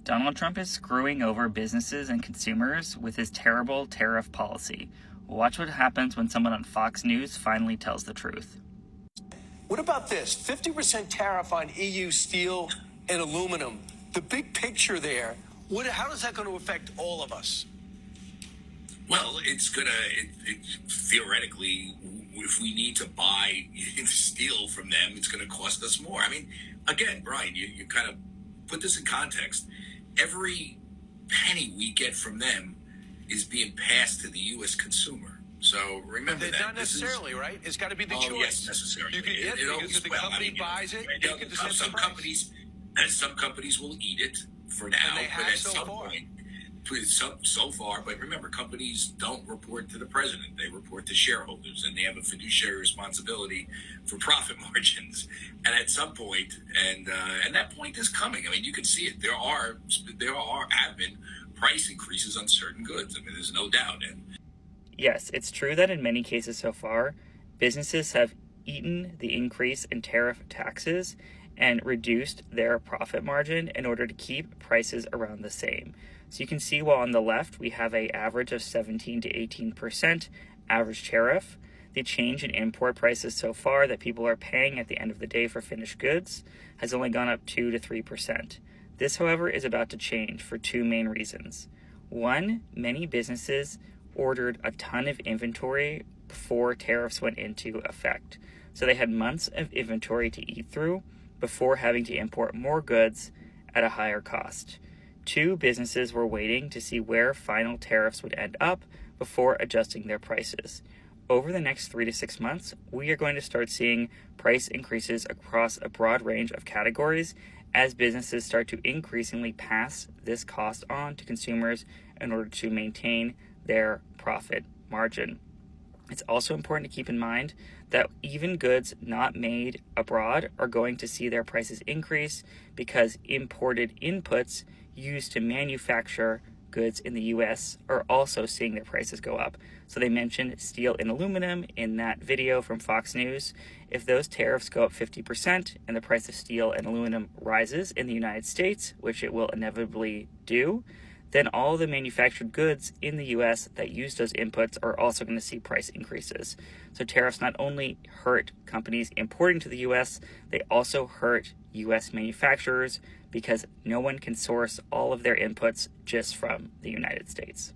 Donald Trump is screwing over businesses and consumers with his terrible tariff policy. Watch what happens when someone on Fox News finally tells the truth. What about this? 50% tariff on EU steel and aluminum. The big picture there, how is that going to affect all of us? Well, theoretically, if we need to buy steel from them, it's going to cost us more. I mean, again, Brian, you kind of put this in context. Every penny we get from them is being passed to the U.S. consumer. So remember that. Not necessarily, right? It's got to be the choice. Yes, necessarily. You can get it because if the company buys it, they can decide some companies will eat it for now, and they but have at some point, so far. But remember, companies don't report to the president; they report to shareholders, and they have a fiduciary responsibility for profit margins. And at some point, and that point is coming. I mean, you can see it. There have been price increases on certain goods. I mean, there's no doubt. And yes, it's true that in many cases so far, businesses have eaten the increase in tariff taxes and reduced their profit margin in order to keep prices around the same. So you can see while on the left we have an average of 17 to 18% average tariff, the change in import prices so far that people are paying at the end of the day for finished goods has only gone up 2 to 3%. This, however, is about to change for two main reasons. One, many businesses ordered a ton of inventory before tariffs went into effect. So they had months of inventory to eat through before having to import more goods at a higher cost. Two, businesses were waiting to see where final tariffs would end up before adjusting their prices. Over the next 3 to 6 months, we are going to start seeing price increases across a broad range of categories as businesses start to increasingly pass this cost on to consumers in order to maintain their profit margin. It's also important to keep in mind that even goods not made abroad are going to see their prices increase because imported inputs used to manufacture goods in the US are also seeing their prices go up. So they mentioned steel and aluminum in that video from Fox News. If those tariffs go up 50% and the price of steel and aluminum rises in the United States, which it will inevitably do, then all the manufactured goods in the US that use those inputs are also going to see price increases. So tariffs not only hurt companies importing to the US, they also hurt US manufacturers because no one can source all of their inputs just from the United States.